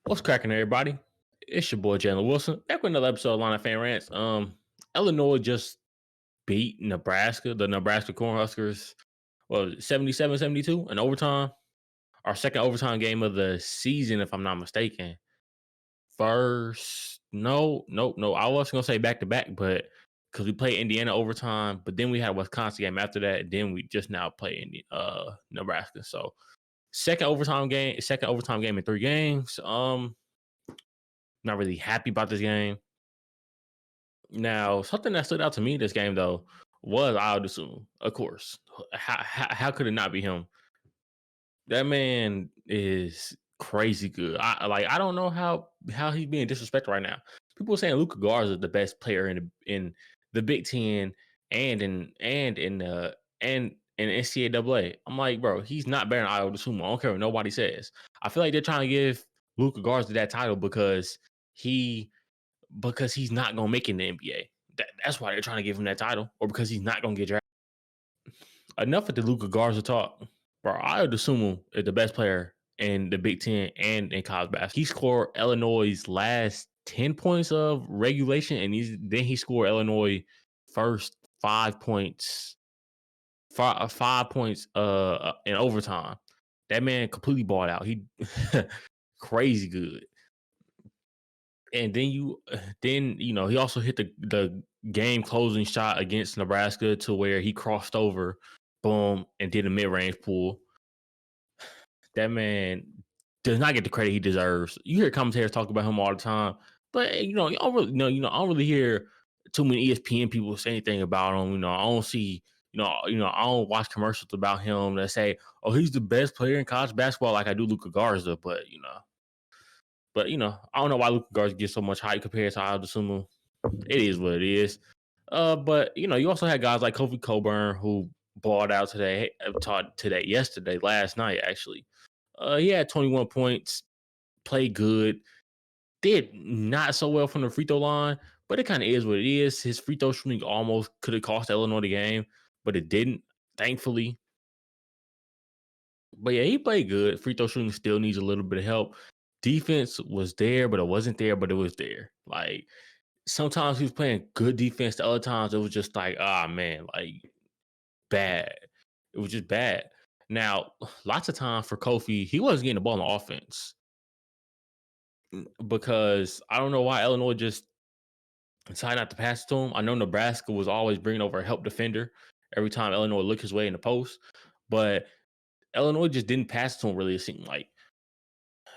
What's cracking, everybody? It's your boy Jalen Wilson back with another episode of Illini Fan Rants. Illinois just beat Nebraska, the Nebraska Cornhuskers, well, 77-72 in overtime. Our second overtime game of the season, if I'm not mistaken. First, no. I was gonna say back to back, but because we played Indiana overtime, but then we had a Wisconsin game after that. Then we just now play Nebraska. So second overtime game in 3 games. Not really happy about this game. Now, something that stood out to me this game though was Ayo Dosumnu, of course. How could it not be him? That man is crazy good. I don't know how he's being disrespected right now. People are saying Luka Garza is the best player in the Big Ten and in NCAA. I'm like, bro, he's not better than Ayo Dosumnu. I don't care what nobody says. I feel like they're trying to give Luka Garza that title he because he's not gonna make it in the NBA. That's why they're trying to give him that title, or because he's not gonna get drafted. Enough with the Luka Garza talk. Bro, Ayo Dosumnu is the best player in the Big Ten and in college basketball. He scored Illinois' last 10 points of regulation, and then he scored Illinois' first 5 points, 5 points in overtime. That man completely balled out. He crazy good. And then he also hit the game closing shot against Nebraska to where he crossed over, boom, and did a mid range pull. That man does not get the credit he deserves. You hear commentators talk about him all the time, but you don't really I don't really hear too many ESPN people say anything about him. I don't see. I don't watch commercials about him that say, "Oh, he's the best player in college basketball," like I do Luka Garza. But I don't know why Luka Garza gets so much hype compared to Ayo Dosumnu. It is what it is. But you also had guys like Kofi Coburn who balled out last night actually. He had 21 points, played good, did not so well from the free throw line, but it kind of is what it is. His free throw shooting almost could have cost Illinois the game, but it didn't, thankfully. But yeah, he played good. Free throw shooting still needs a little bit of help. Defense was there, but it wasn't there, but it was there. Like sometimes he was playing good defense. The other times it was just like, ah man, like bad. It was just bad. Now, lots of time for Kofi, he wasn't getting the ball on offense because I don't know why Illinois just decided not to pass it to him. I know Nebraska was always bringing over a help defender every time Illinois looked his way in the post, but Illinois just didn't pass it to him really, it seemed like.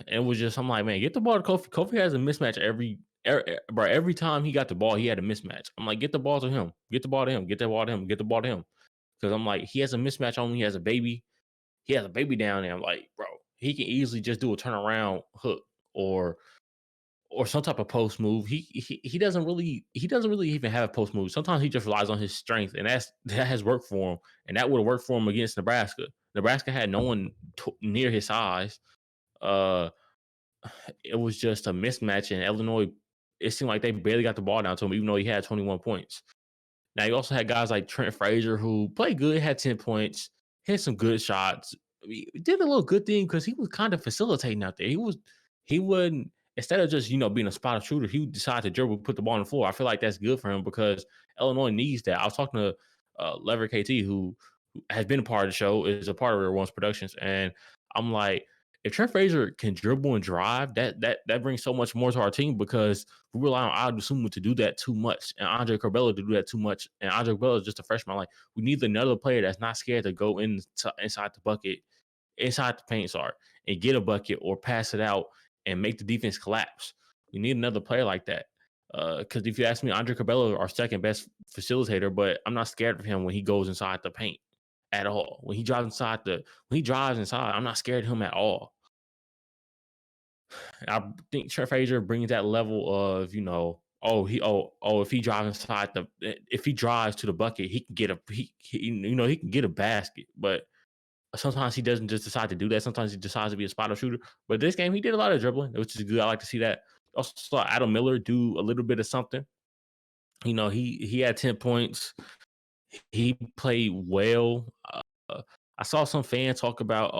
It was just, I'm like, man, get the ball to Kofi. Kofi has a mismatch every time he got the ball, he had a mismatch. I'm like, get the ball to him. Get the ball to him. Get the ball to him. Get the ball to him. Because I'm like, he has a mismatch on him. He has a baby. He has a baby down there. I'm like, bro, he can easily just do a turnaround hook or some type of post move. He doesn't really even have a post move. Sometimes he just relies on his strength, and that has worked for him. And that would have worked for him against Nebraska. Nebraska had no one near his size. Uh, it was just a mismatch, and Illinois. It seemed like they barely got the ball down to him, even though he had 21 points. Now you also had guys like Trent Frazier who played good, had 10 points, hit some good shots. He did a little good thing because he was kind of facilitating out there. He wouldn't instead of just being a spot shooter, he would decide to dribble, put the ball on the floor. I feel like that's good for him because Illinois needs that. I was talking to Lever KT who has been a part of the show, is a part of Real One's Productions, and I'm like, if Trent Frazier can dribble and drive, that brings so much more to our team because we rely on Ayo Dosumnu to do that too much and Andre Corbella to do that too much. And Andre Corbella is just a freshman. Like, we need another player that's not scared to go inside the bucket, inside the paint, sorry, and get a bucket or pass it out and make the defense collapse. We need another player like that. Because if you ask me, Andre Corbella, our second best facilitator, but I'm not scared of him when he goes inside the paint at all. When he drives inside, I'm not scared of him at all. I think Trent Frazier brings that level of, if he drives to the bucket, he can get he can get a basket. But sometimes he doesn't just decide to do that. Sometimes he decides to be a spot shooter. But this game, he did a lot of dribbling, which is good. I like to see that. Also saw Adam Miller do a little bit of something. He had 10 points. He played well. I saw some fan talk about,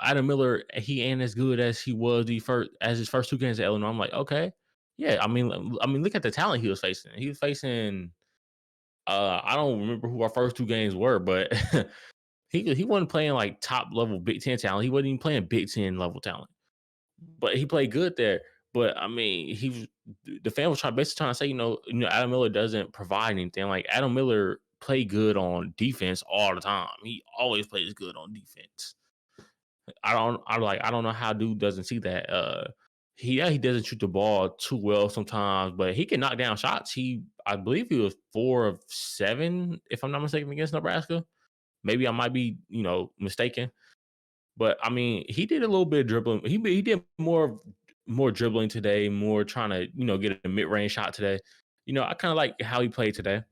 Adam Miller, he ain't as good as he was his first 2 games at Illinois. I'm like, okay, yeah. I mean, look at the talent he was facing. He was facing. I don't remember who our first 2 games were, but he wasn't playing like top level Big Ten talent. He wasn't even playing Big Ten level talent, but he played good there. But I mean, the fan was basically trying to say, Adam Miller doesn't provide anything. Like Adam Miller played good on defense all the time. He always plays good on defense. I don't know how dude doesn't see that. He doesn't shoot the ball too well sometimes, but he can knock down shots. I believe he was 4 of 7, if I'm not mistaken, against Nebraska. Maybe I might be, mistaken. But I mean, he did a little bit of dribbling. He did more dribbling today, more trying to, get a mid-range shot today. I kind of like how he played today.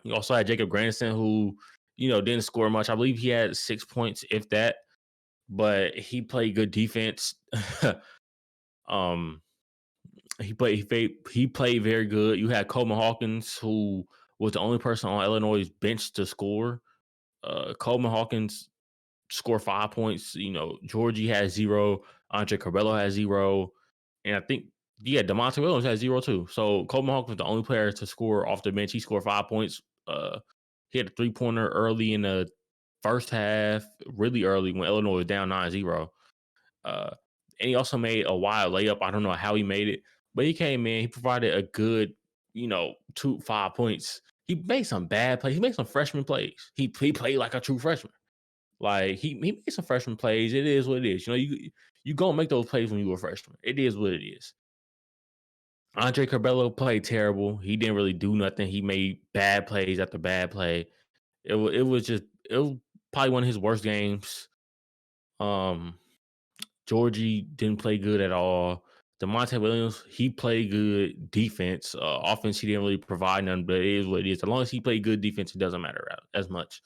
You also had Jacob Grandison, who, didn't score much. I believe he had 6 points, if that, but he played good defense. um, he played very good. You had Coleman Hawkins, who was the only person on Illinois' bench to score. Coleman Hawkins scored 5 points. Georgie has 0. Andre Cabello has 0. And I think, DeMonte Williams has 0 too. So Coleman Hawkins was the only player to score off the bench. He scored 5 points. He had a 3-pointer early in the first half, really early when Illinois was down 9-0. And he also made a wild layup. I don't know how he made it, but he came in. He provided a good, 5 points. He made some bad plays. He made some freshman plays. He played like a true freshman. Like he made some freshman plays. It is what it is. You gonna make those plays when you were a freshman. It is what it is. Andre Cabello played terrible. He didn't really do nothing. He made bad plays after bad play. It was probably one of his worst games. Georgie didn't play good at all. DeMonte Williams, he played good defense. Offense, he didn't really provide none, but it is what it is. As long as he played good defense, it doesn't matter as much.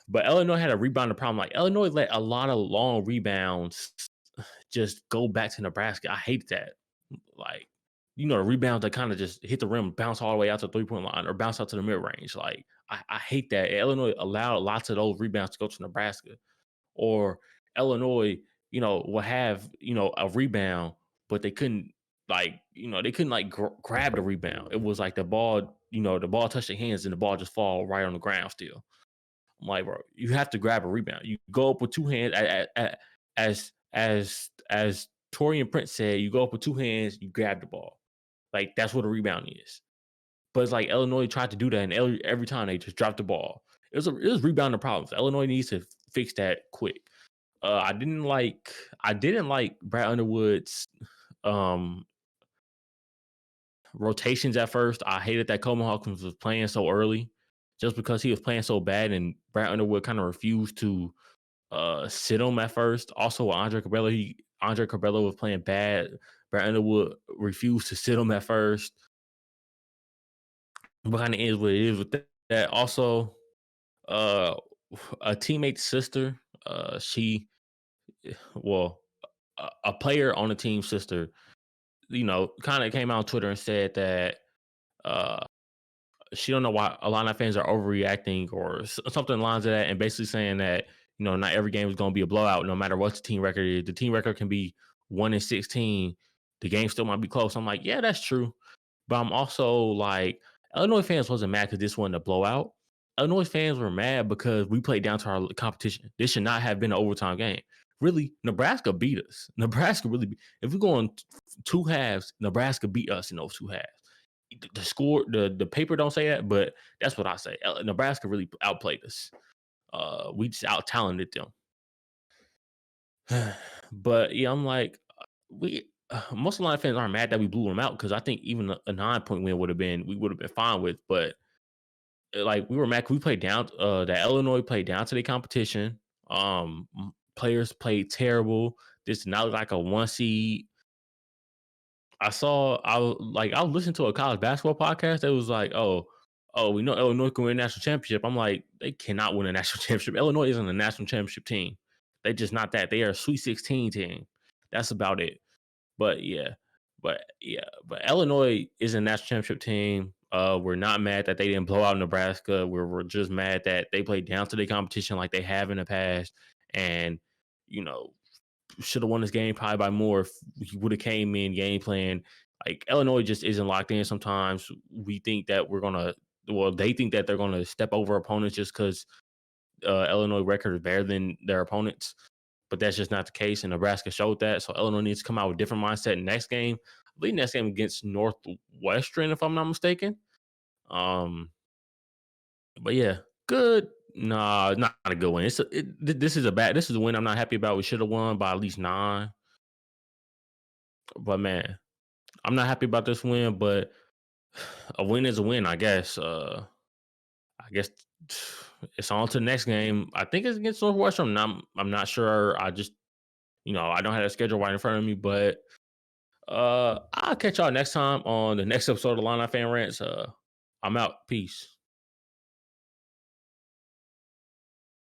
But Illinois had a rebounding problem. Like Illinois let a lot of long rebounds just go back to Nebraska. I hate that. Like, the rebounds that kind of just hit the rim, bounce all the way out to the 3-point line or bounce out to the mid range. Like, I hate that. Illinois allowed lots of those rebounds to go to Nebraska. Or Illinois, will have, a rebound, but they couldn't grab the rebound. It was like the ball, the ball touched their hands and the ball just fall right on the ground still. I'm like, bro, you have to grab a rebound. You go up with 2 hands, as Torian Prince said, you go up with 2 hands, you grab the ball. Like that's what a rebound is. But it's like Illinois tried to do that, and every time they just dropped the ball. It was rebounding problems. Illinois needs to fix that quick. I didn't like Brad Underwood's rotations at first. I hated that Coleman Hawkins was playing so early, just because he was playing so bad, and Brad Underwood kind of refused to sit him at first. Also, Andre Cabello was playing bad. Brad Underwood refused to sit him at first. But kind of is what it is with that. Also, a teammate's sister, a player on the team's sister, kind of came out on Twitter and said that she don't know why a lot of fans are overreacting or something lines of that, and basically saying that not every game is going to be a blowout, no matter what the team record is. The team record can be 1-16. The game still might be close. I'm like, yeah, that's true, but I'm also like, Illinois fans wasn't mad because this wasn't a blowout. Illinois fans were mad because we played down to our competition. This should not have been an overtime game. Really, Nebraska beat us. Nebraska really if we go on 2 halves, Nebraska beat us in those 2 halves. The score, the paper don't say that, but that's what I say. Nebraska really outplayed us. We just out talented them. But yeah, I'm like, most Illini fans aren't mad that we blew them out, because I think even a 9-point win we would have been fine with. But like, we were mad. We played down. That Illinois played down to the competition. Players played terrible. This is not like a 1 seed. I was listening to a college basketball podcast that was like, oh, we know Illinois can win a national championship. I'm like, they cannot win a national championship. Illinois isn't a national championship team. They just not that. They are a Sweet 16 team. That's about it. But Illinois is a national championship team. We're not mad that they didn't blow out Nebraska. We're just mad that they played down to the competition like they have in the past, and you know should have won this game probably by more if we would have came in game plan. Like Illinois just isn't locked in. Sometimes we think that we're gonna. Well, they think that they're gonna step over opponents just because Illinois record is better than their opponents, but that's just not the case. And Nebraska showed that. So Illinois needs to come out with a different mindset next game. I believe next game against Northwestern, if I'm not mistaken. Um, but yeah, good. Nah, not a good win. This is a bad. This is a win I'm not happy about. We should have won by at least 9. But man, I'm not happy about this win. But a win is a win, I guess. I guess it's on to the next game. I think it's against Northwestern. I'm not sure. I just I don't have a schedule right in front of me, but I'll catch y'all next time on the next episode of Illini Fan Rants. I'm out. Peace.